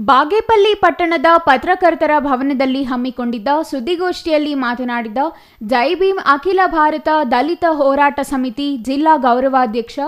ಬಾಗೇಪಲ್ಲಿ ಪಟ್ಟಣದ ಪತ್ರಕರ್ತರ ಭವನದಲ್ಲಿ ಹಮ್ಮಿಕೊಂಡಿದ್ದ ಸುದ್ದಿಗೋಷ್ಠಿಯಲ್ಲಿ ಮಾತನಾಡಿದ ಜೈ ಭೀಮ್ ಅಖಿಲ ಭಾರತ ದಲಿತ ಹೋರಾಟ ಸಮಿತಿ ಜಿಲ್ಲಾ ಗೌರವಾಧ್ಯಕ್ಷ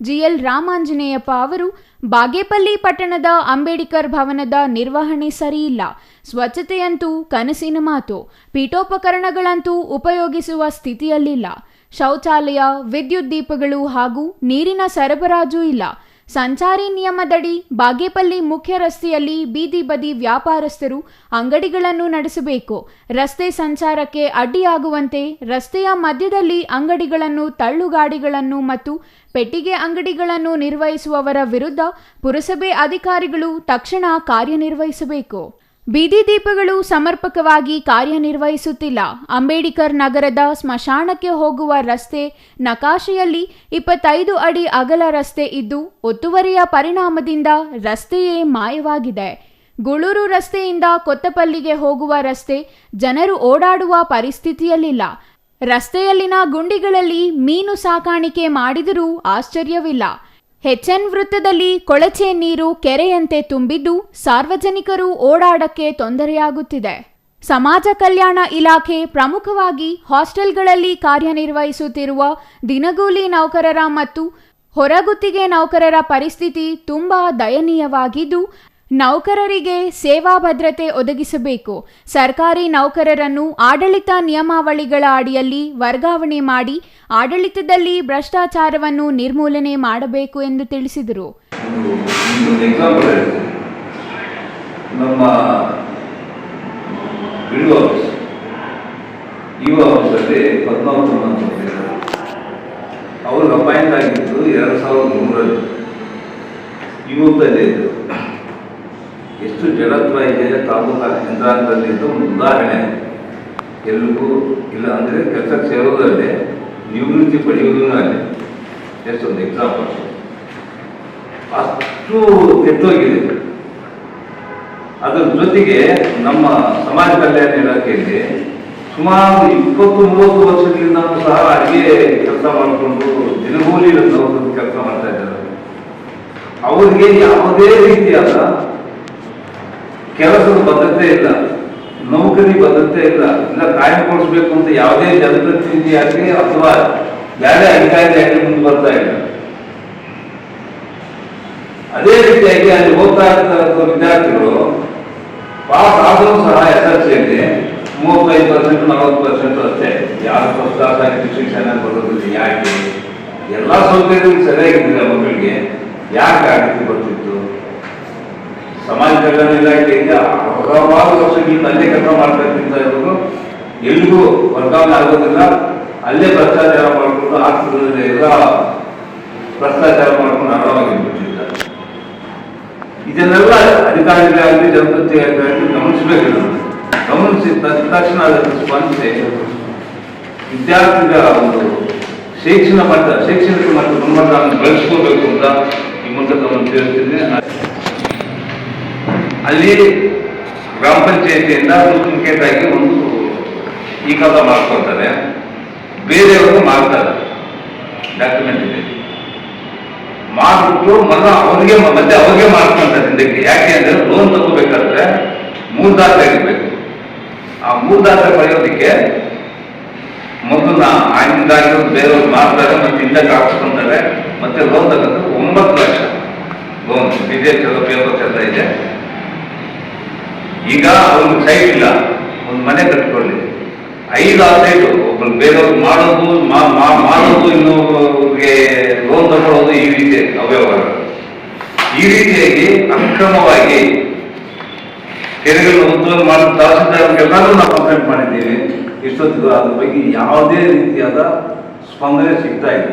ಜಿಎಲ್ ರಾಮಾಂಜನೇಯಪ್ಪ ಅವರು ಬಾಗೇಪಲ್ಲಿ ಪಟ್ಟಣದ ಅಂಬೇಡ್ಕರ್ ಭವನದ ನಿರ್ವಹಣೆ ಸರಿಯಿಲ್ಲ. ಸ್ವಚ್ಛತೆಯಂತೂ ಕನಸಿನ ಮಾತು. ಪೀಠೋಪಕರಣಗಳಂತೂ ಉಪಯೋಗಿಸುವ ಸ್ಥಿತಿಯಲ್ಲಿಲ್ಲ. ಶೌಚಾಲಯ, ವಿದ್ಯುತ್ ದೀಪಗಳು ಹಾಗೂ ನೀರಿನ ಸರಬರಾಜು ಇಲ್ಲ. ಸಂಚಾರಿ ನಿಯಮದಡಿ ಬಾಗೇಪಲ್ಲಿ ಮುಖ್ಯ ರಸ್ತೆಯಲ್ಲಿ ಬೀದಿ ಬದಿ ವ್ಯಾಪಾರಸ್ಥರು ಅಂಗಡಿಗಳನ್ನು ನಡೆಸಬೇಕು. ರಸ್ತೆ ಸಂಚಾರಕ್ಕೆ ಅಡ್ಡಿಯಾಗುವಂತೆ ರಸ್ತೆಯ ಮಧ್ಯದಲ್ಲಿ ಅಂಗಡಿಗಳನ್ನು, ತಳ್ಳುಗಾಡಿಗಳನ್ನು ಮತ್ತು ಪೆಟ್ಟಿಗೆ ಅಂಗಡಿಗಳನ್ನು ನಿರ್ವಹಿಸುವವರ ವಿರುದ್ಧ ಪುರಸಭೆ ಅಧಿಕಾರಿಗಳು ತಕ್ಷಣ ಕಾರ್ಯನಿರ್ವಹಿಸಬೇಕು. ಬೀದಿ ದೀಪಗಳು ಸಮರ್ಪಕವಾಗಿ ಕಾರ್ಯನಿರ್ವಹಿಸುತ್ತಿಲ್ಲ. ಅಂಬೇಡ್ಕರ್ ನಗರದ ಸ್ಮಶಾನಕ್ಕೆ ಹೋಗುವ ರಸ್ತೆ ನಕಾಶೆಯಲ್ಲಿ 25 ಅಡಿ ಅಗಲ ರಸ್ತೆ ಇದ್ದು ಒತ್ತುವರಿಯ ಪರಿಣಾಮದಿಂದ ರಸ್ತೆಯೇ ಮಾಯವಾಗಿದೆ. ಗುಳೂರು ರಸ್ತೆಯಿಂದ ಕೊತ್ತಪಲ್ಲಿಗೆ ಹೋಗುವ ರಸ್ತೆ ಜನರು ಓಡಾಡುವ ಪರಿಸ್ಥಿತಿಯಲ್ಲಿಲ್ಲ. ರಸ್ತೆಯಲ್ಲಿನ ಗುಂಡಿಗಳಲ್ಲಿ ಮೀನು ಸಾಕಾಣಿಕೆ ಮಾಡಿದರೂ ಆಶ್ಚರ್ಯವಿಲ್ಲ. HN ವೃತ್ತದಲ್ಲಿ ಕೊಳಚೆ ನೀರು ಕೆರೆಯಂತೆ ತುಂಬಿದ್ದು ಸಾರ್ವಜನಿಕರು ಓಡಾಡಕ್ಕೆ ತೊಂದರೆಯಾಗುತ್ತಿದೆ. ಸಮಾಜ ಕಲ್ಯಾಣ ಇಲಾಖೆ ಪ್ರಮುಖವಾಗಿ ಹಾಸ್ಟೆಲ್ಗಳಲ್ಲಿ ಕಾರ್ಯನಿರ್ವಹಿಸುತ್ತಿರುವ ದಿನಗೂಲಿ ನೌಕರರ ಮತ್ತು ಹೊರಗುತ್ತಿಗೆ ನೌಕರರ ಪರಿಸ್ಥಿತಿ ತುಂಬಾ ದಯನೀಯವಾಗಿದ್ದು, ನೌಕರರಿಗೆ ಸೇವಾ ಭದ್ರತೆ ಒದಗಿಸಬೇಕು. ಸರ್ಕಾರಿ ನೌಕರರನ್ನು ಆಡಳಿತ ನಿಯಮಾವಳಿಗಳ ಅಡಿಯಲ್ಲಿ ವರ್ಗಾವಣೆ ಮಾಡಿ ಆಡಳಿತದಲ್ಲಿ ಭ್ರಷ್ಟಾಚಾರವನ್ನು ನಿರ್ಮೂಲನೆ ಮಾಡಬೇಕು ಎಂದು ತಿಳಿಸಿದರು. ಅವರು ಅಪಾಯಿಂಟ್ ಆಗಿದ್ದು 2003ರಲ್ಲಿ. ಇವತ್ತಲ್ಲಿ ಎಷ್ಟು ಜಡತ್ವ ಇದೆ ತಾಲೂಕು ಯಂತ್ರಾಂಗದಲ್ಲಿ ಅಂತ ಒಂದು ಉದಾಹರಣೆ. ಎಲ್ಲಿಗೂ ಇಲ್ಲ ಅಂದರೆ ಕೆಲಸಕ್ಕೆ ಸೇರೋದಲ್ಲೇ ನಿವೃತ್ತಿ ಪಡೆಯುವುದೂ ಅಲ್ಲೇ ಎಷ್ಟೊಂದು ಎಕ್ಸಾಂಪಲ್. ಅಷ್ಟು ಕೆಟ್ಟೋಗಿದೆ. ಅದರ ಜೊತೆಗೆ ನಮ್ಮ ಸಮಾಜ ಕಲ್ಯಾಣ ಇಲಾಖೆಯಲ್ಲಿ ಸುಮಾರು 20-30 ವರ್ಷಗಳಿಂದ ಸಹ ಅಡುಗೆ ಕೆಲಸ ಮಾಡಿಕೊಂಡು ದಿನಗೂಲಿ ಕೆಲಸ ಮಾಡ್ತಾ ಇದ್ದಾರೆ. ಅವರಿಗೆ ಯಾವುದೇ ರೀತಿಯಾದ ಕೆಲಸದ ಭದ್ರತೆ ಇಲ್ಲ, ನೌಕರಿ ಭದ್ರತೆ ಇಲ್ಲ. ಕಾಯ್ದುಕೊಳಿಸ್ಬೇಕು ಅಂತ ಯಾವುದೇ ಜನಪ್ರತಿನಿಧಿಯಾಗಿ ಅಥವಾ ಬೇರೆ ಅಧಿಕಾರಿಯಾಗಿ ಮುಂದೆ ಬರ್ತಾ ಇಲ್ಲ. ಅದೇ ರೀತಿಯಾಗಿ ಅಲ್ಲಿ ಹೋಗ್ತಾ ಇರ್ತಕ್ಕಂಥ ವಿದ್ಯಾರ್ಥಿಗಳು ಪಾಸ್ ಆದರೂ ಸಹ SSLCಯಲ್ಲಿ 35%, 40% ಅಷ್ಟೇ. ಯಾರು ಫಸ್ಟ್ ಕ್ಲಾಸ್ ಆಗಿ ಶಿಕ್ಷಣ ಬರೋದಿಲ್ಲ. ಯಾಕೆ? ಎಲ್ಲ ಸೌಕರ್ಯಗಳು ಸರಿಯಾಗಿದ್ದಿಲ್ಲ ಮಕ್ಕಳಿಗೆ. ಯಾಕೆ ಆ ರೀತಿ ಬರ್ತಿತ್ತು? ಸಮಾಜ ಕಲ್ಯಾಣ ಇಲಾಖೆಯಿಂದ ಹಲವಾರು ವರ್ಷಗಳಿಂದ ಅಲ್ಲೇ ಕೆಲಸ ಮಾಡ್ತಾ ಇರೋದು ಎಲ್ಲಿಗೂ ವರ್ಗಾವಣೆ ಆಗೋದಿಲ್ಲ. ಅಲ್ಲೇ ಭ್ರಷ್ಟಾಚಾರ ಮಾಡಿಕೊಂಡು ಆಸ್ಪತ್ರೆಯಲ್ಲಿ ಎಲ್ಲ ಭ್ರಷ್ಟಾಚಾರ ಮಾಡ್ಕೊಂಡು ಆರಾಮಾಗಿರ್ಬಿಟ್ಟಿದ್ದಾರೆ. ಇದನ್ನೆಲ್ಲ ಅಧಿಕಾರಿಗಳಾಗಲಿ ಜನಪ್ರತಿನಿಧಿಗಳಾಗಲಿ ಗಮನಿಸಬೇಕಿಲ್ಲ. ಗಮನಿಸಿದ ತಕ್ಷಣ ಅದನ್ನು ಸ್ಪಂದಿಸಿ ವಿದ್ಯಾರ್ಥಿಗಳ ಒಂದು ಶೈಕ್ಷಣಿಕ ಮಟ್ಟ ಗುಣಮಟ್ಟವನ್ನು ಬೆಳೆಸ್ಕೋಬೇಕು ಅಂತ ಈ ಮೂಲಕ ಗಮನ ತಿಳಿಸ್ತೀನಿ. ಅಲ್ಲಿ ಗ್ರಾಮ ಪಂಚಾಯತಿಯಿಂದ ಮುಖ್ಯವಾಗಿ ಒಂದು ಈ ಕಾಲ ಮಾಡ್ಕೊಳ್ತಾರೆ, ಬೇರೆಯವರು ಮಾಡ್ತಾರೆ. ಡಾಕ್ಯುಮೆಂಟ್ ಇದೆ, ಮಾಡಿಬಿಟ್ಟು ಮತ್ತೆ ಅವ್ರಿಗೆ ಮಾಡ್ಕೊಳ್ತಾರೆ ಹಿಂದಕ್ಕೆ. ಯಾಕೆ ಅಂದರೆ ಲೋನ್ ತಗೋಬೇಕಾದ್ರೆ 3 ದಾಖಲೆ ಇರಬೇಕು. ಆ 3 ದಾಖಲೆ ಪಡೆಯೋದಕ್ಕೆ ಮೊದಲು ಆಗಿಂದಾಗಿರೋದು ಬೇರೆಯವ್ರು ಮಾಡ್ತಾರೆ, ಮತ್ತೆ ಹಿಂದಕ್ಕೆ ಹಾಕ್ಸ್ಕೊಂತಾರೆ. ಮತ್ತೆ ಲೋನ್ ತಗೊಂಡು 9 ಲಕ್ಷ ಲೋನ್ ವಿದೇಶ ಪೇಪರ್ಸ್ ಎಲ್ಲ ಇದೆ. ಈಗ ಅವ್ರಿಗೆ ಸೈಟ್ ಇಲ್ಲ, ಒಂದು ಮನೆ ಕಟ್ಕೊಳ್ಳಿ, 5-6 ಸೈಟು ಒಬ್ಬರು ಬೇರೆಯವ್ರು ಮಾಡೋದು ಇನ್ನೊಬ್ಬರಿಗೆ ಲೋನ್ ತಗೊಳ್ಳೋದು, ಈ ರೀತಿ ಅವ್ಯವಹಾರ. ಈ ರೀತಿಯಾಗಿ ಅಕ್ರಮವಾಗಿ ಕೆರೆಗಳನ್ನು ಉದ್ಯೋಗ ಮಾಡಿದ ತಹಸೀಲ್ದಾರ್ಗೆಲ್ಲರೂ ನಾವು ಕಂಪ್ಲೇಂಟ್ ಮಾಡಿದ್ದೀವಿ. ಇಷ್ಟೊತ್ತಿಗೂ ಅದ್ರ ಬಗ್ಗೆ ಯಾವುದೇ ರೀತಿಯಾದ ಸ್ಪಂದನೆ ಸಿಗ್ತಾ ಇಲ್ಲ.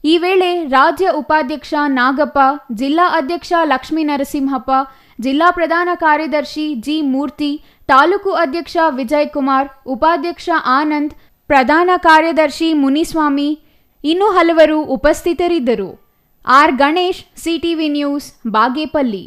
ಈ ವೇಳೆ ರಾಜ್ಯ ಉಪಾಧ್ಯಕ್ಷ ನಾಗಪ್ಪ, ಜಿಲ್ಲಾ ಅಧ್ಯಕ್ಷ ಲಕ್ಷ್ಮೀ ನರಸಿಂಹಪ್ಪ, ಜಿಲ್ಲಾ ಪ್ರಧಾನ ಕಾರ್ಯದರ್ಶಿ ಜಿ ಮೂರ್ತಿ, ತಾಲೂಕು ಅಧ್ಯಕ್ಷ ವಿಜಯ್ ಕುಮಾರ್, ಉಪಾಧ್ಯಕ್ಷ ಆನಂದ್, ಪ್ರಧಾನ ಕಾರ್ಯದರ್ಶಿ ಮುನಿಸ್ವಾಮಿ ಇನ್ನೂ ಹಲವರು ಉಪಸ್ಥಿತರಿದ್ದರು. R Ganesh, CTV news, Bagepalli.